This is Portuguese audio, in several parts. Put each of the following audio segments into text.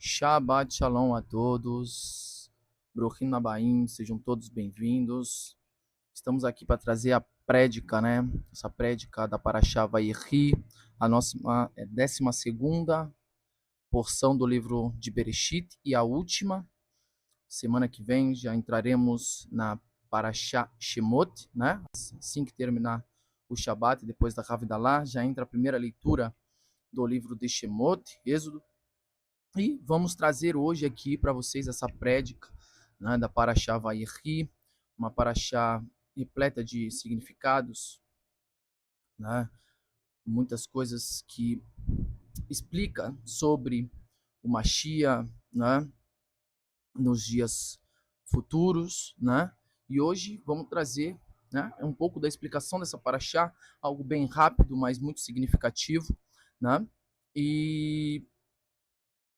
Shabbat Shalom a todos. Bruchim Habayim, sejam todos bem-vindos. Estamos aqui para trazer a prédica, né? Essa prédica da Parashá Vayikri, a nossa 12ª porção do livro de Bereshit e a última. Semana que vem já entraremos na Parashá Shemot, né? Assim que terminar o Shabat, depois da Havdalah, já entra a primeira leitura do livro de Shemot, Êxodo. E vamos trazer hoje aqui para vocês essa prédica, né, da Parashá Vayikri, uma Parashá repleta de significados, né, muitas coisas que explica sobre o Mashiach, né, nos dias futuros, né? E hoje vamos trazer, né, um pouco da explicação dessa Parashá, algo bem rápido, mas muito significativo, né? E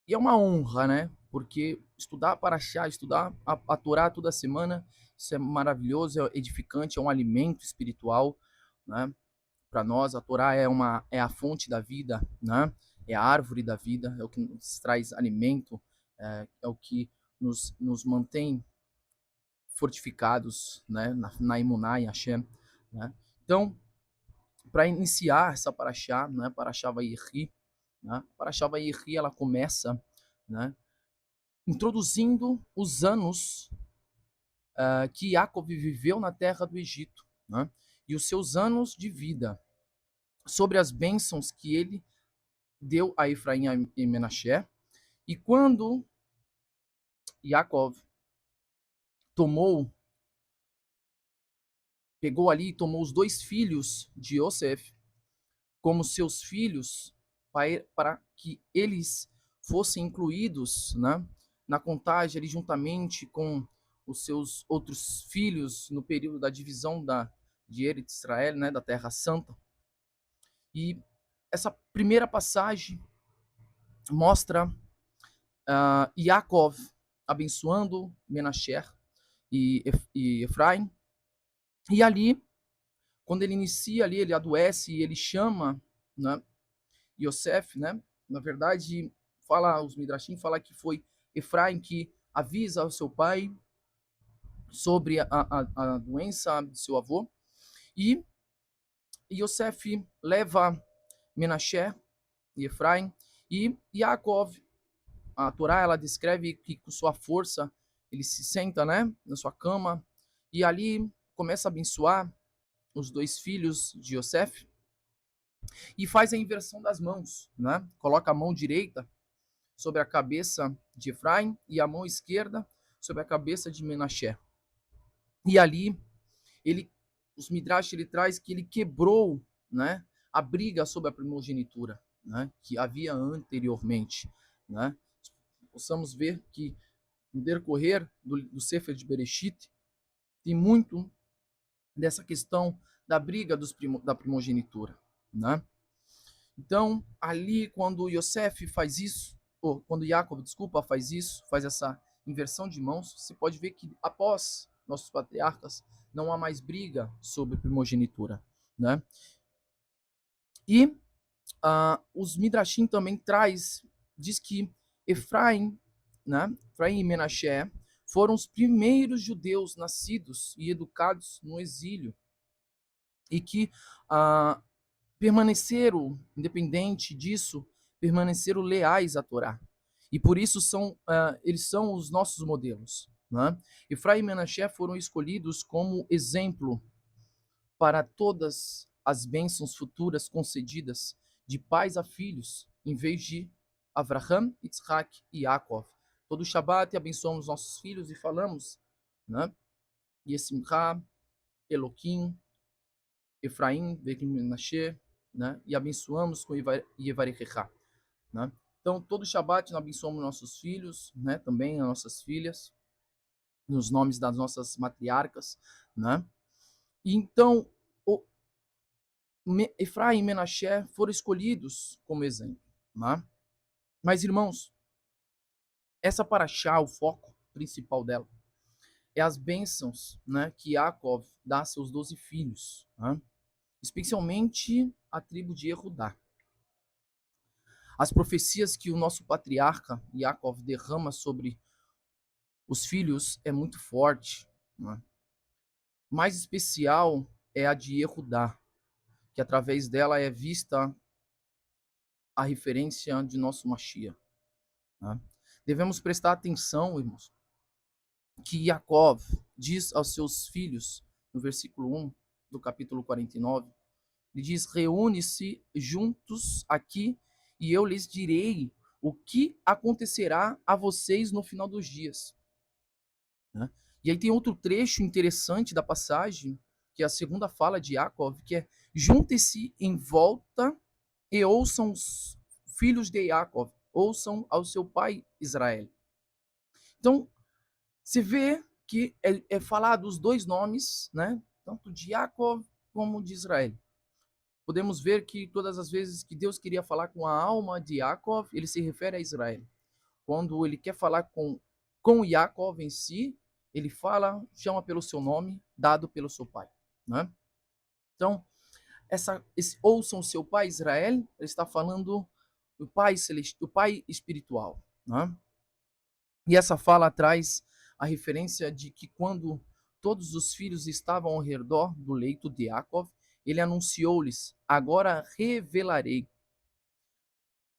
é uma honra, né? Porque estudar Parashá, estudar a Torá toda semana, isso é maravilhoso, é edificante, é um alimento espiritual, né? Para nós, a Torá é a fonte da vida, né? É a árvore da vida, é o que nos traz alimento, é o que nos mantém fortificados, né? Na Emuná, em Hashem, né? Então, para iniciar essa Parashá, né? Parashá Vayikri, né? Parashá Vayikri, ela começa, né, introduzindo os anos que Jacob viveu na terra do Egito, né? E os seus anos de vida, sobre as bênçãos que ele deu a Efraim e Menaché. E quando Jacob pegou ali e tomou os dois filhos de Yosef como seus filhos, para que eles fossem incluídos, né, na contagem ali juntamente com os seus outros filhos no período da divisão de Eretz Israel, né, da Terra Santa. E essa primeira passagem mostra Yaakov abençoando Menasher e Efraim. E ali, quando ele inicia ali, ele adoece e ele chama, né, Yosef, né? Na verdade, os Midrashim fala que foi Efraim que avisa ao seu pai sobre a doença de seu avô. E Yosef leva Menasher e Efraim. E Yaakov, a Torá, ela descreve que com sua força ele se senta, né, na sua cama e ali começa a abençoar os dois filhos de Yosef e faz a inversão das mãos, né? Coloca a mão direita sobre a cabeça de Efraim e a mão esquerda sobre a cabeça de Menashe. E ali os Midrash ele traz que ele quebrou, né, a briga sobre a primogenitura, né, que havia anteriormente, né? Possamos ver que no decorrer do Sefer de Bereshit tem muito dessa questão da briga da primogenitura, né? Então, ali quando Yosef faz isso, ou quando Jacob, desculpa, faz isso, faz essa inversão de mãos, você pode ver que após nossos patriarcas não há mais briga sobre primogenitura, né? E os Midrashim também diz que Efraim, né, Efraim e Menashe foram os primeiros judeus nascidos e educados no exílio e que permaneceram, independente disso, permaneceram leais à Torá. E por isso eles são os nossos modelos. Né? Efraim e Menashe foram escolhidos como exemplo para todas as bênçãos futuras concedidas de pais a filhos, em vez de Avraham, Yitzhak e Yaakov. Todo Shabat abençoamos nossos filhos e falamos, né? Yesimcha, Eloquim, Efraim, Vekim Menashe, né? E abençoamos com Yevarechecha, né? Então, todo Shabat nós abençoamos nossos filhos, né? Também as nossas filhas, nos nomes das nossas matriarcas, né? E então, Efraim e Menashe foram escolhidos como exemplo, né? Mas, irmãos, essa paraxá, o foco principal dela, é as bênçãos, né, que Yaakov dá a seus 12 filhos, né? Especialmente a tribo de Erudá. As profecias que o nosso patriarca Yaakov derrama sobre os filhos é muito forte, né? Mais especial é a de Yehudá, que através dela é vista a referência de nosso Mashiach, né? Devemos prestar atenção, irmãos, que Yaakov diz aos seus filhos, no versículo 1 do capítulo 49, ele diz: reúne-se juntos aqui e eu lhes direi o que acontecerá a vocês no final dos dias. Né? E aí tem outro trecho interessante da passagem, que é a segunda fala de Yaakov, que é: juntem-se em volta e ouçam os filhos de Yaakov, ouçam ao seu pai Israel. Então, você vê que é falado os dois nomes, né? Tanto de Yaakov como de Israel. Podemos ver que todas as vezes que Deus queria falar com a alma de Yaakov, ele se refere a Israel. Quando ele quer falar com Yaakov em si, ele fala, chama pelo seu nome, dado pelo seu pai. Né? Então, ouçam o seu pai Israel, ele está falando do pai celestial, do pai espiritual. Né? E essa fala traz a referência de que quando todos os filhos estavam ao redor do leito de Yaakov, ele anunciou-lhes: agora revelarei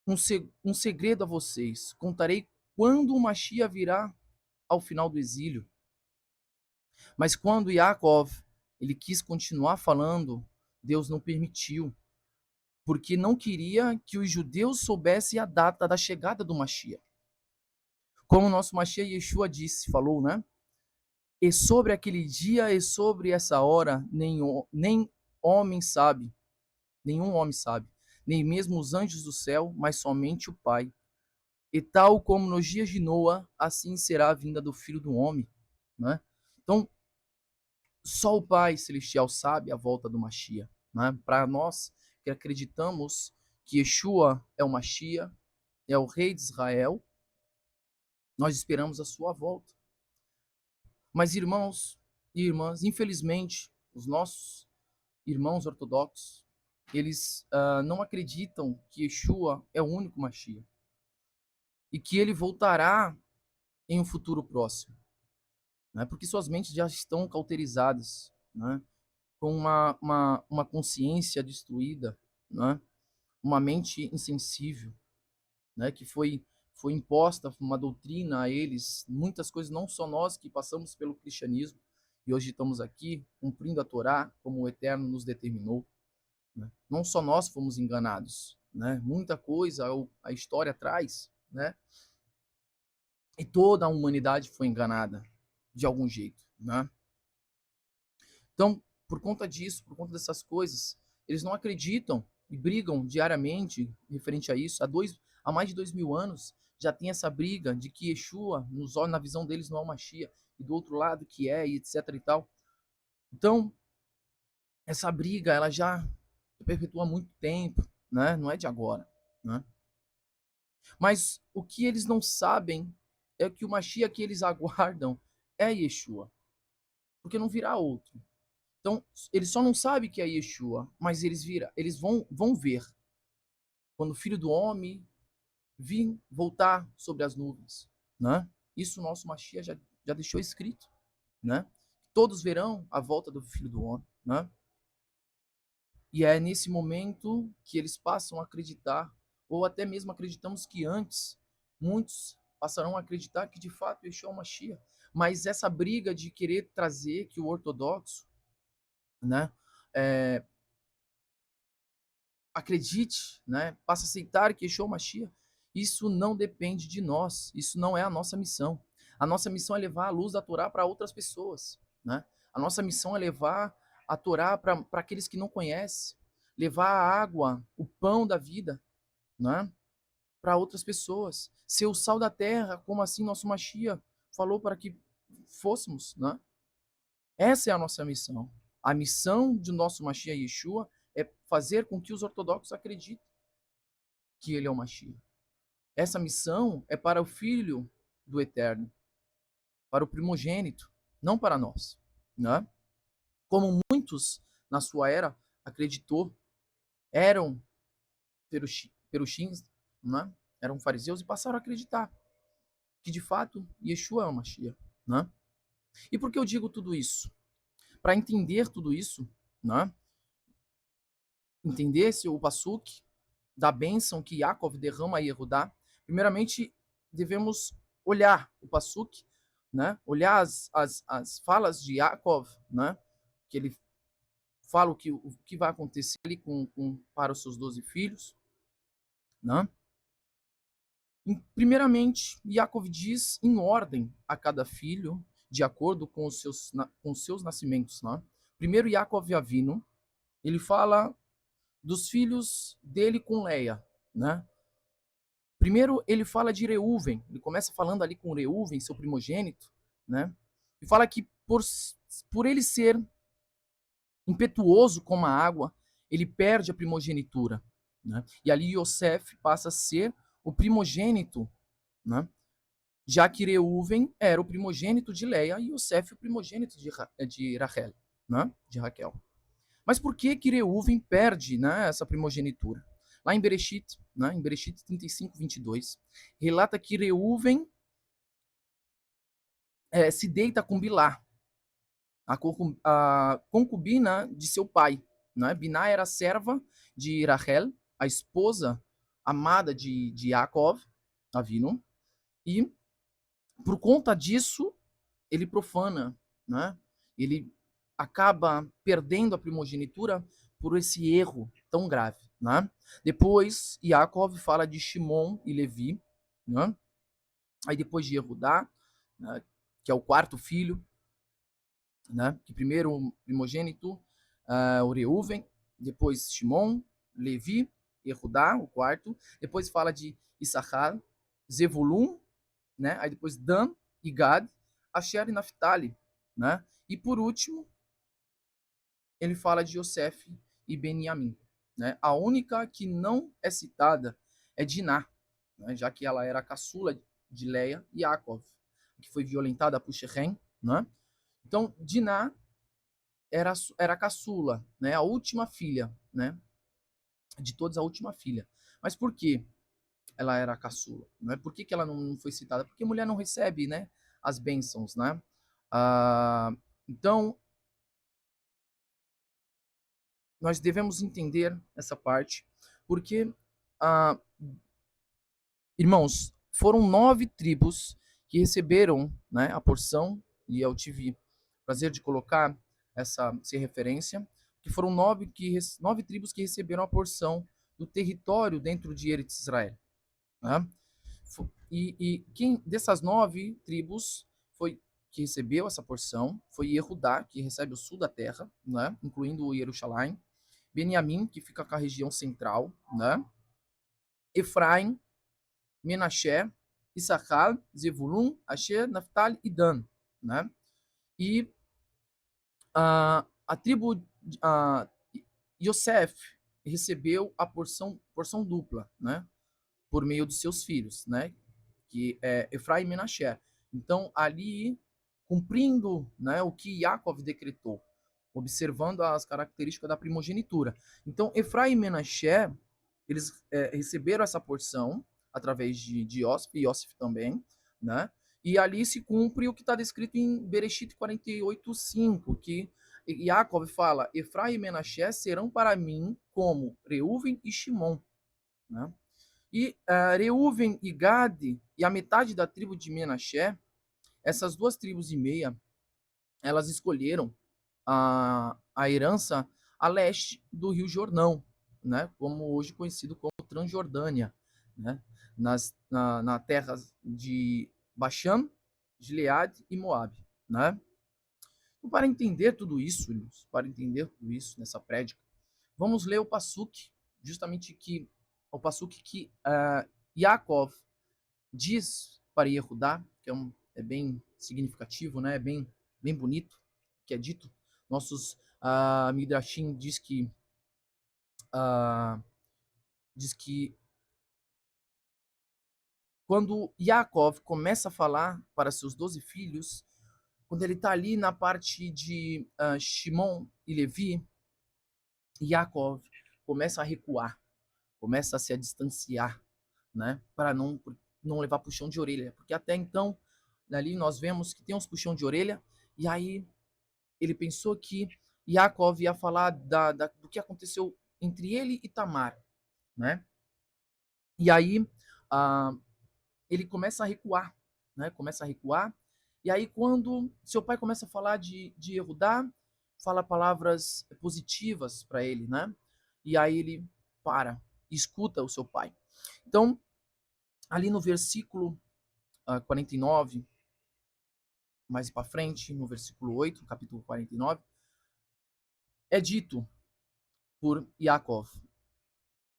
um segredo a vocês. Contarei quando o Mashiach virá ao final do exílio. Mas quando Yaakov ele quis continuar falando, Deus não permitiu, porque não queria que os judeus soubessem a data da chegada do Mashiach. Como o nosso Mashiach Yeshua disse, falou, né? E sobre aquele dia e sobre essa hora, nem homem sabe, nenhum homem sabe, nem mesmo os anjos do céu, mas somente o Pai. E tal como nos dias de Noa, assim será a vinda do Filho do Homem. Né? Então, só o Pai Celestial sabe a volta do Mashiach. Né? Para nós que acreditamos que Yeshua é o Mashiach, é o Rei de Israel, nós esperamos a sua volta. Mas, irmãos e irmãs, infelizmente, os nossos irmãos ortodoxos, eles não acreditam que Yeshua é o único Mashiach e que ele voltará em um futuro próximo, né? Porque suas mentes já estão cauterizadas, né? Com uma consciência destruída, né? Uma mente insensível, né? Que foi imposta uma doutrina a eles, muitas coisas, não só nós que passamos pelo cristianismo e hoje estamos aqui cumprindo a Torá como o Eterno nos determinou, né? Não só nós fomos enganados, né? Muita coisa a história traz, né? E toda a humanidade foi enganada de algum jeito, né? Então, por conta disso, por conta dessas coisas, eles não acreditam e brigam diariamente referente a isso. Há mais de 2000 anos já tem essa briga de que Yeshua, na visão deles, não é o Mashiach, e do outro lado que é, e etc e tal. Então, essa briga, ela já se perpetua há muito tempo, né? Não é de agora, né? Mas o que eles não sabem é que o Mashiach que eles aguardam é Yeshua, porque não virá outro. Então, eles só não sabem que é Yeshua, mas eles vão ver quando o Filho do Homem vir voltar sobre as nuvens, né? Isso o nosso Mashiach já deixou escrito, né? Todos verão a volta do Filho do Homem, né? E é nesse momento que eles passam a acreditar, ou até mesmo acreditamos que antes, muitos passarão a acreditar que de fato Yeshua é o Mashiach. Mas essa briga de querer trazer que o ortodoxo, né, acredite, né, passa a aceitar que Yeshua é o Mashiach, isso não depende de nós, isso não é a nossa missão. A nossa missão é levar a luz da Torá para outras pessoas, né? A nossa missão é levar a Torá para aqueles que não conhecem, levar a água, o pão da vida, né, para outras pessoas. Ser o sal da terra, como assim nosso Mashiach falou para que fôssemos, né? Essa é a nossa missão. A missão de nosso Mashiach Yeshua é fazer com que os ortodoxos acreditem que ele é o Mashiach. Essa missão é para o Filho do Eterno, para o primogênito, não para nós, né? Como muitos na sua era acreditou, eram perushins, né, eram fariseus e passaram a acreditar que de fato Yeshua é o Mashiach, né? E por que eu digo tudo isso? Para entender tudo isso, né? Entender o Pasuk da bênção que Yaakov derrama a Yehudá, primeiramente devemos olhar o Pasuk, né? Olhar as falas de Yaakov, né? Que ele fala o que vai acontecer ali para os seus 12 filhos, né? Primeiramente, Yaakov diz em ordem a cada filho, de acordo com os seus nascimentos. Né? Primeiro, Yaakov Avinu, ele fala dos filhos dele com Leia. Né? Primeiro, ele fala de Reuven, ele começa falando ali com Reuven, seu primogênito, né? E fala que por ele ser impetuoso como a água, ele perde a primogenitura. Né? E ali Yosef passa a ser o primogênito, né? Já que Reuven era o primogênito de Leia e Yosef o primogênito de Rachel, né? De Raquel. Mas por que Reuven perde, né, essa primogenitura? Lá em Bereshit, né, em Bereshit 35, 22, relata que Reuven se deita com Bilá, a concubina de seu pai. Né? Biná era serva de Rachel, a esposa amada de Yaakov, Avinu, e por conta disso, ele profana, né? Ele acaba perdendo a primogenitura por esse erro tão grave, né? Depois, Yaakov fala de Shimon e Levi, né? Aí depois de Yehudá, né? Que é o quarto filho, né? Que primeiro o primogênito, o Reuven, depois Shimon, Levi, Yehudá, o quarto. Depois fala de Issachar, Zevulun, né? Aí depois Dan e Gad, Asher e Naphtali, né? E por último, ele fala de Yosef e Beniamim, né? A única que não é citada é Diná, né? Já que ela era a caçula de Leia e Yaakov, que foi violentada por Shechem, né? Então, Diná era a caçula, né? A última filha, né? De todos, a última filha. Mas por que ela era a caçula? Né? Por que ela não foi citada? Porque a mulher não recebe, né, as bênçãos, né? Então, nós devemos entender essa parte, porque, ah, irmãos, foram 9 tribos que receberam, né, a porção, e eu tive o prazer de colocar essa referência, que foram 9 tribos que receberam a porção do território dentro de Eretz Israel. Né? E quem dessas 9 tribos foi que recebeu essa porção foi Yehudá, que recebe o sul da terra, né, incluindo Jerusalém, Beniamim, que fica com a região central, né, Efraim, Menashe, Issachar, Zevulun, Asher, Naphtali e Dan, né? E a tribo Yosef recebeu a porção dupla, né? Por meio dos seus filhos, né? Que é Efraim e Menashe. Então, ali, cumprindo, né, o que Yaakov decretou, observando as características da primogenitura. Então, Efraim e Menashe, eles receberam essa porção através de Yosef, e Yosef também, né? E ali se cumpre o que está descrito em Bereshit 48:5, que Yaakov fala: Efraim e Menashe serão para mim como Reuven e Shimon, né? E Reuven e Gad e a metade da tribo de Menashe, essas 2,5 tribos, elas escolheram a herança a leste do Rio Jordão, né? Como hoje conhecido como Transjordânia, né? Na terra de Bashan, Gileade e Moab, né? Então, para entender tudo isso, irmãos, para entender tudo isso nessa prédica, vamos ler o Pasuk, justamente o Pasuk que Yaakov diz para Yehudá, que é bem significativo, né? Bem bonito, que é dito. Nossos Midrashim uh, diz que quando Yaakov começa a falar para seus 12 filhos, quando ele está ali na parte de Shimon e Levi, Yaakov começa a recuar, começa a se distanciar, né? Para não levar puxão de orelha, porque até então ali nós vemos que tem uns puxão de orelha, e aí ele pensou que Yaakov ia falar do que aconteceu entre ele e Tamar, né? E aí ah, ele começa a recuar, né? Começa a recuar. E aí quando seu pai começa a falar de Yehudá, fala palavras positivas para ele, né? E aí ele para, escuta o seu pai. Então, ali no versículo 49, mais para frente, no versículo 8, capítulo 49, é dito por Yaakov: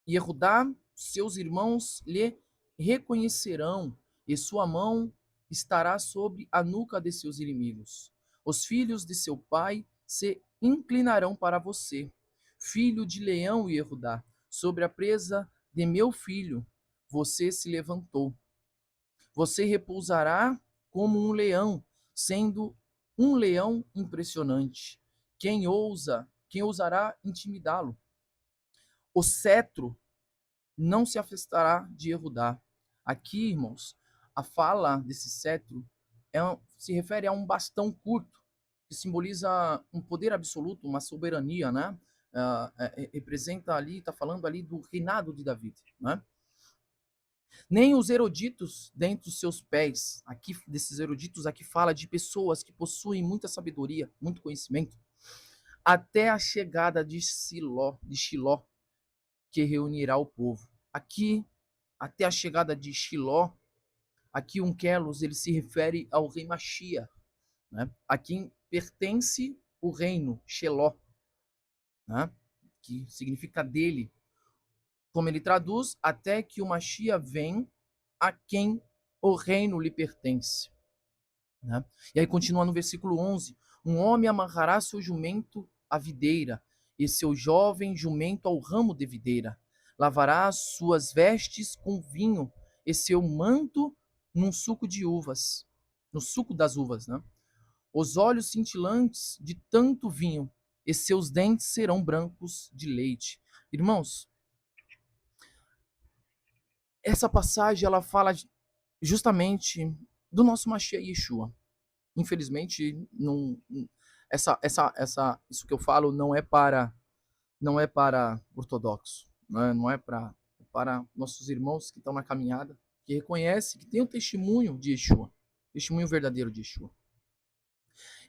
Yehudá, seus irmãos lhe reconhecerão, e sua mão estará sobre a nuca de seus inimigos. Os filhos de seu pai se inclinarão para você. Filho de leão, Yehudá, sobre a presa de meu filho, você se levantou. Você repousará como um leão, sendo um leão impressionante. Quem ousará intimidá-lo? O cetro não se afastará de Yehudá. Aqui, irmãos, a fala desse cetro se refere a um bastão curto, que simboliza um poder absoluto, uma soberania, né? Representa ali, está falando ali do reinado de Davi, né? Nem os eruditos dentre os seus pés, aqui desses eruditos aqui fala de pessoas que possuem muita sabedoria, muito conhecimento, até a chegada de Shiló, que reunirá o povo. Aqui, até a chegada de Shiló, aqui um Kelos, ele se refere ao rei Machia, né? A quem pertence o reino, Sheló, né? Que significa dele. Como ele traduz, até que o Machia vem a quem o reino lhe pertence. Né? E aí continua no versículo 11: um homem amarrará seu jumento à videira, e seu jovem jumento ao ramo de videira. Lavará suas vestes com vinho, e seu manto num suco de uvas, no suco das uvas, né? Os olhos cintilantes de tanto vinho, e seus dentes serão brancos de leite. Irmãos, essa passagem ela fala justamente do nosso Mashiach Yeshua. Infelizmente, não, isso que eu falo não é para ortodoxo, não é para nossos irmãos que estão na caminhada, que reconhecem que tem o testemunho de Yeshua, testemunho verdadeiro de Yeshua.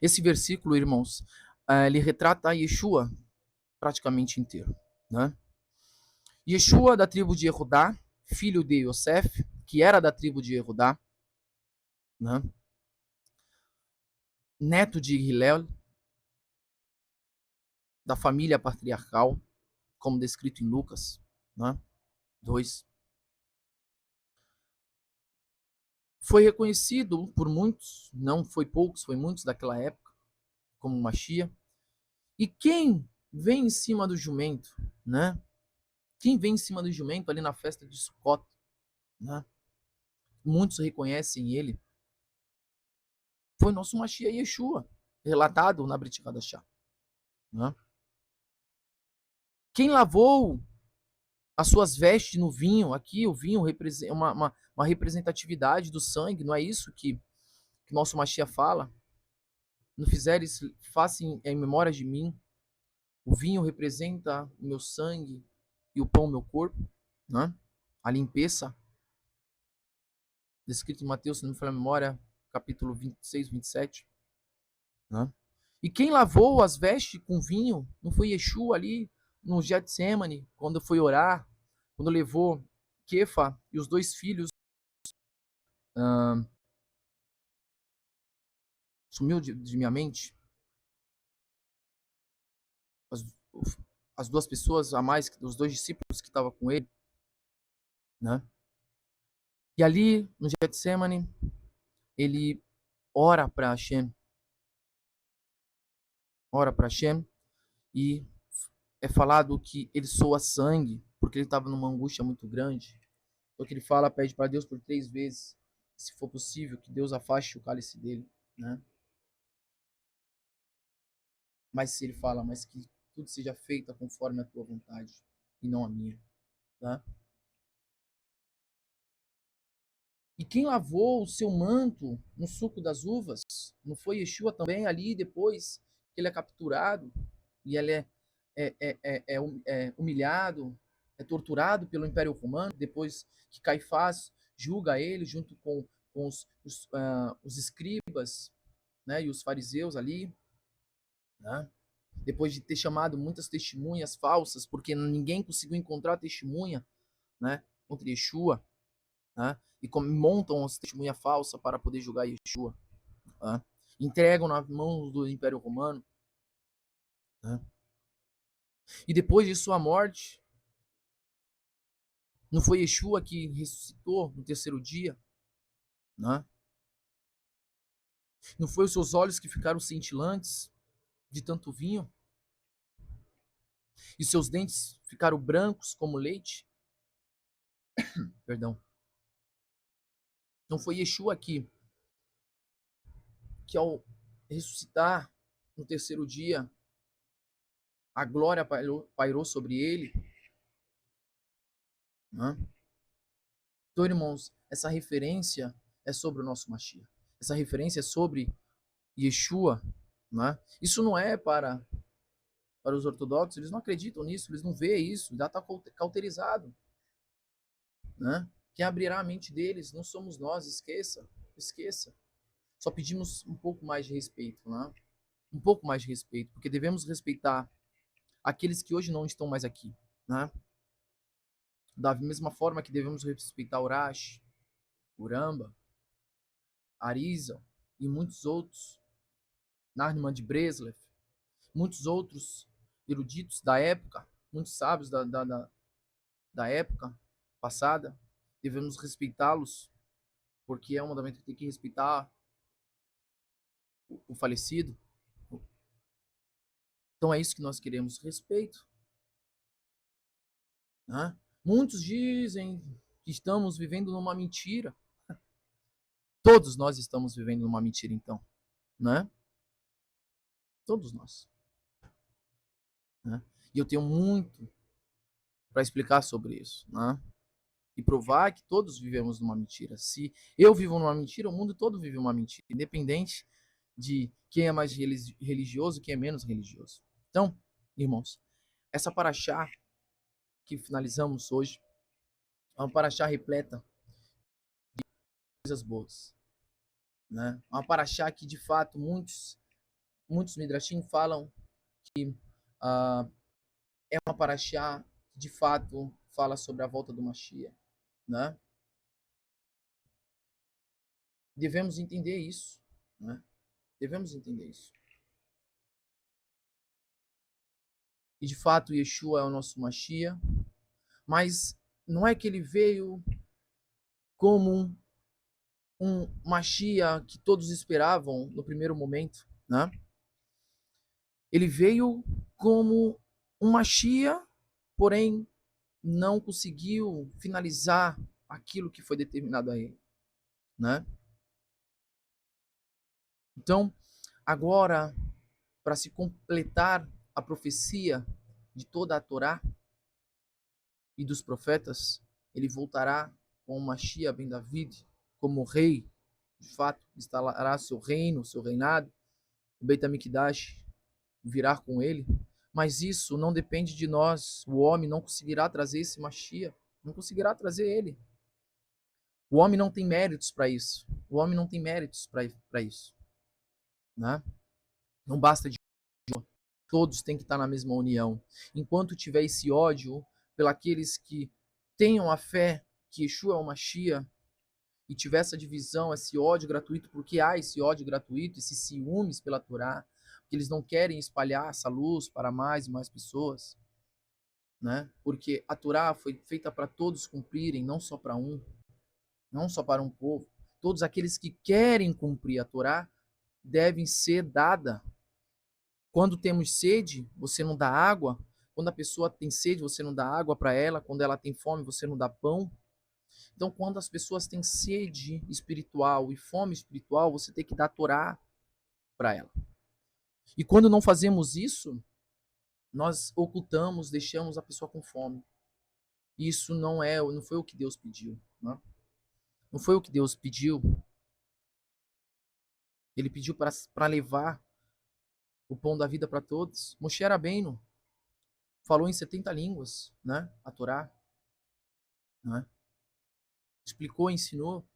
Esse versículo, irmãos, ele retrata a Yeshua praticamente inteiro, né? Yeshua da tribo de Yehudá, filho de Yosef, que era da tribo de Yehudá, né? Neto de Hillel, da família patriarcal, como descrito em Lucas, né? 2. Foi reconhecido por muitos, não foi poucos, foi muitos daquela época, como Machia. E quem vem em cima do jumento, né? Quem vem em cima do jumento ali na festa de Sukkot, né? Muitos reconhecem ele. Foi nosso Machia Yeshua, relatado na Brit Hadashah, né? Quem lavou as suas vestes no vinho, aqui o vinho representa uma representatividade do sangue, não é isso que nosso Machia fala? Não fizeres, façam em memória de mim. O vinho representa o meu sangue e o pão o meu corpo, né? A limpeza, descrito em Mateus, se não me falha a memória, capítulo 26, 27, né? E quem lavou as vestes com vinho não foi Yeshua ali no Getsemane, quando foi orar, quando levou Kefa e os dois filhos, sumiu de minha mente, as, as duas pessoas a mais, os dois discípulos que estavam com ele, né? E ali no Getsemane, ele ora para Hashem, e é falado que ele soa sangue, porque ele estava numa angústia muito grande. Então que ele fala, pede para Deus por 3 vezes, se for possível, que Deus afaste o cálice dele, né? Mas se ele fala, mas que tudo seja feito conforme a tua vontade e não a minha, tá? E quem lavou o seu manto no suco das uvas? Não foi Yeshua também ali depois que ele é capturado e ele é humilhado, é torturado pelo Império Romano, depois que Caifás julga ele junto com os escribas, né, e os fariseus ali, né? Depois de ter chamado muitas testemunhas falsas, porque ninguém conseguiu encontrar testemunha, né, contra Yeshua, né? E como montam as testemunha falsa para poder julgar Yeshua, né? Entregam nas mãos do Império Romano, né? E depois de sua morte, não foi Yeshua que ressuscitou no terceiro dia, né? Não foi os seus olhos que ficaram cintilantes de tanto vinho e seus dentes ficaram brancos como leite, perdão. Não foi Yeshua que ao ressuscitar no terceiro dia, a glória pairou sobre ele, né? Então, irmãos, essa referência é sobre o nosso Mashiach. Essa referência é sobre Yeshua, né? Isso não é para os ortodoxos, eles não acreditam nisso, eles não veem isso, já está cauterizado, né? Quem abrirá a mente deles não somos nós, esqueça, esqueça. Só pedimos um pouco mais de respeito, né? Um pouco mais de respeito, porque devemos respeitar aqueles que hoje não estão mais aqui, né? Da mesma forma que devemos respeitar Urash, Uramba, Arisa e muitos outros, Narniman de Breslev, muitos outros eruditos da época, muitos sábios da época passada, devemos respeitá-los, porque é um mandamento que tem que respeitar o falecido. Então é isso que nós queremos, respeito, né? Muitos dizem que estamos vivendo numa mentira. Todos nós estamos vivendo numa mentira, então, né? Todos nós, né? E eu tenho muito para explicar sobre isso, né? E provar que todos vivemos numa mentira. Se eu vivo numa mentira, o mundo todo vive uma mentira, independente de quem é mais religioso e quem é menos religioso. Então, irmãos, essa paraxá que finalizamos hoje é uma paraxá repleta de coisas boas, né? Uma paraxá que, de fato, muitos midrashim falam que uh, é uma paraxá que, de fato, fala sobre a volta do Mashiach, né? Devemos entender isso, né? Devemos entender isso. E de fato Yeshua é o nosso Mashiach, mas não é que ele veio como um Mashiach que todos esperavam no primeiro momento, né? Ele veio como um Mashiach, porém não conseguiu finalizar aquilo que foi determinado a ele, né? Então, agora, para se completar a profecia de toda a Torá e dos profetas, ele voltará com o Mashiach ben David como rei, de fato, instalará seu reino, seu reinado, o Beit HaMikdash virá com ele, mas isso não depende de nós, o homem não conseguirá trazer esse Mashiach, não conseguirá trazer ele. O homem não tem méritos para isso, o homem não tem méritos para isso, né? Não basta de todos têm que estar na mesma união. Enquanto tiver esse ódio pelos que tenham a fé que Yeshua é o Mashiach, e tiver essa divisão, esse ódio gratuito, porque há esse ódio gratuito, esses ciúmes pela Torá, porque eles não querem espalhar essa luz para mais e mais pessoas, né? Porque a Torá foi feita para todos cumprirem, não só para um, não só para um povo. Todos aqueles que querem cumprir a Torá devem ser dada. Quando temos sede, você não dá água. Quando a pessoa tem sede, você não dá água para ela. Quando ela tem fome, você não dá pão. Então, quando as pessoas têm sede espiritual e fome espiritual, você tem que dar Torá para ela. E quando não fazemos isso, nós ocultamos, deixamos a pessoa com fome. Isso não foi o que Deus pediu, né? Não foi o que Deus pediu. Ele pediu para levar o pão da vida para todos. Moshe Rabbeinu falou em 70 línguas, né? A Torá, né? Explicou, ensinou,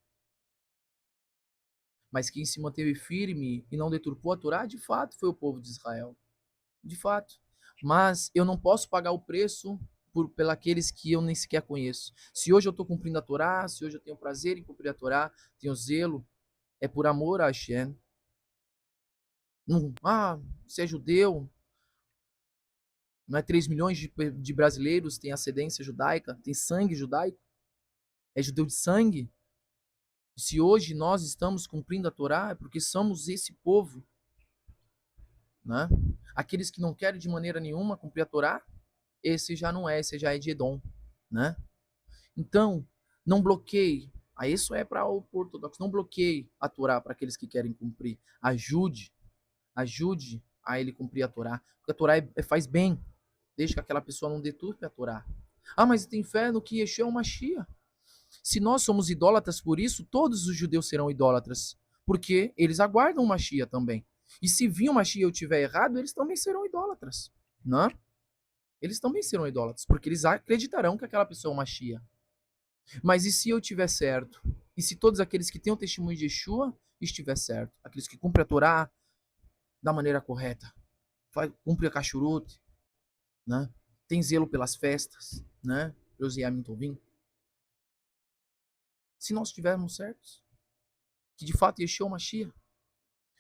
mas quem se manteve firme e não deturpou a Torá, de fato, foi o povo de Israel. De fato. Mas eu não posso pagar o preço por aqueles que eu nem sequer conheço. Se hoje eu estou cumprindo a Torá, se hoje eu tenho prazer em cumprir a Torá, tenho zelo, é por amor a Hashem. Não, você é judeu, não é 3 milhões de brasileiros têm ascendência judaica, tem sangue judaico, é judeu de sangue. Se hoje nós estamos cumprindo a Torá, é porque somos esse povo, né? Aqueles que não querem de maneira nenhuma cumprir a Torá, esse já não é, esse já é de Edom, né? Então, não bloqueie. Isso é para o ortodoxo. Não bloqueie a Torá para aqueles que querem cumprir. Ajude a ele cumprir a Torá. Porque a Torá faz bem, desde que aquela pessoa não deturpe a Torá. Mas tem fé no que Yeshua é o Mashiach. Se nós somos idólatras por isso, todos os judeus serão idólatras. Porque eles aguardam o Mashiach também. E se vir o Mashiach e eu estiver errado, eles também serão idólatras. Não? Eles também serão idólatras. Porque eles acreditarão que aquela pessoa é o Mashiach. Mas e se eu estiver certo? E se todos aqueles que têm o testemunho de Yeshua estiver certo? Aqueles que cumprem a Torá da maneira correta. Cumpre a Kashrut, né? Tem zelo pelas festas, né? Josiah Tovim. Se nós estivermos certos, que de fato Yeshua é o Mashiach,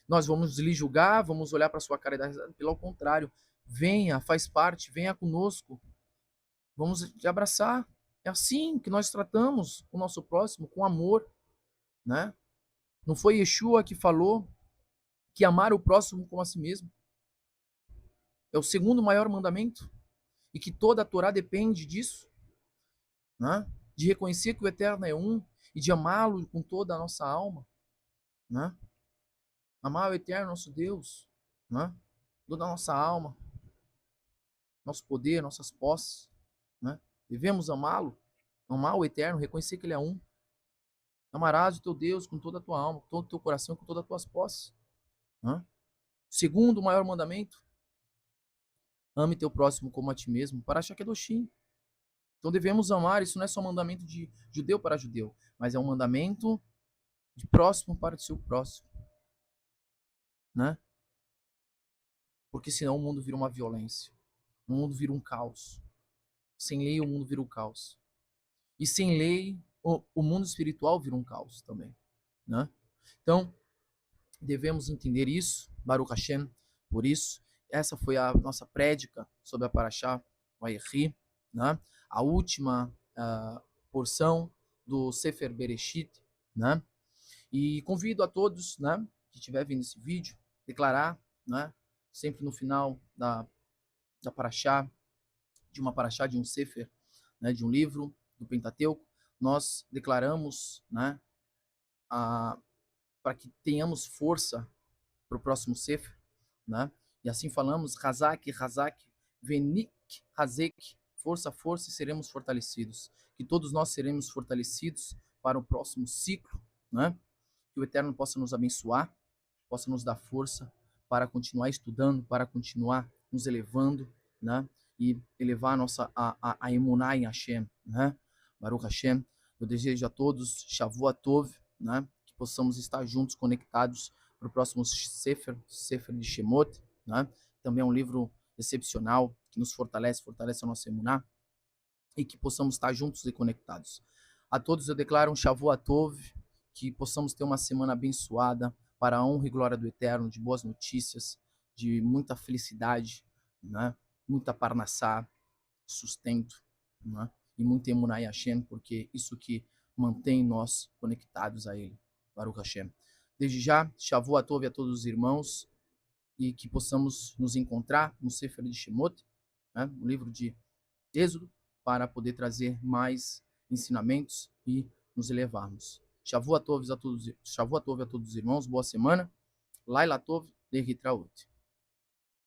nós vamos lhe julgar, vamos olhar para sua cara e dar risada. Pelo contrário, venha, faz parte, venha conosco. Vamos te abraçar. É assim que nós tratamos o nosso próximo, com amor, né? Não foi Yeshua que falou que amar o próximo como a si mesmo? É o segundo maior mandamento. E que toda a Torá depende disso, né? De reconhecer que o Eterno é um e de amá-lo com toda a nossa alma, né? Amar o Eterno, nosso Deus, né? Toda a nossa alma, nosso poder, nossas posses, né? Devemos amá-lo, amar o Eterno, reconhecer que Ele é um. Amarás o teu Deus com toda a tua alma, com todo o teu coração, com todas as tuas posses. Né? Segundo o maior mandamento, ame teu próximo como a ti mesmo, para Shakedoshim. Então devemos amar, isso não é só mandamento de judeu para judeu, mas é um mandamento de próximo para o seu próximo. Né? Porque senão o mundo vira uma violência. O mundo vira um caos. Sem lei, o mundo vira um caos. E sem lei, o mundo espiritual vira um caos também. Né? Então, devemos entender isso, Baruch Hashem, por isso. Essa foi a nossa prédica sobre a Parashá Vayikri, né? A última porção do Sefer Bereshit, né? E convido a todos, né, que estiver vendo esse vídeo, declarar, né, sempre no final da Parashá, de uma Parashá, de um Sefer, né, de um livro do Pentateuco, nós declaramos, né, para que tenhamos força para o próximo Sefer, né? E assim falamos, Hazak, Hazak, Venik, Hazek, força, força, e seremos fortalecidos. Que todos nós seremos fortalecidos para o próximo ciclo, né? Que o Eterno possa nos abençoar, possa nos dar força para continuar estudando, para continuar nos elevando, né? E elevar a emuná em Hashem, né? Baruch Hashem. Eu desejo a todos Shavua Tov, né? Que possamos estar juntos, conectados para o próximo Sefer de Shemot, né? Também é um livro excepcional que nos fortalece a nossa emuná, e que possamos estar juntos e conectados. A todos eu declaro um Shavua Tov, que possamos ter uma semana abençoada para a honra e glória do Eterno, de boas notícias, de muita felicidade, né? Muita parnassá, sustento, né? E muita emuná em Hashem, porque isso que mantém nós conectados a Ele. Baruch Hashem. Desde já, Shavua Tov a todos os irmãos, e que possamos nos encontrar no Sefer de Shemot, né? No livro de Êxodo, para poder trazer mais ensinamentos e nos elevarmos. Shavua Tov a todos os irmãos, boa semana. Laila Tov, Lehitraot.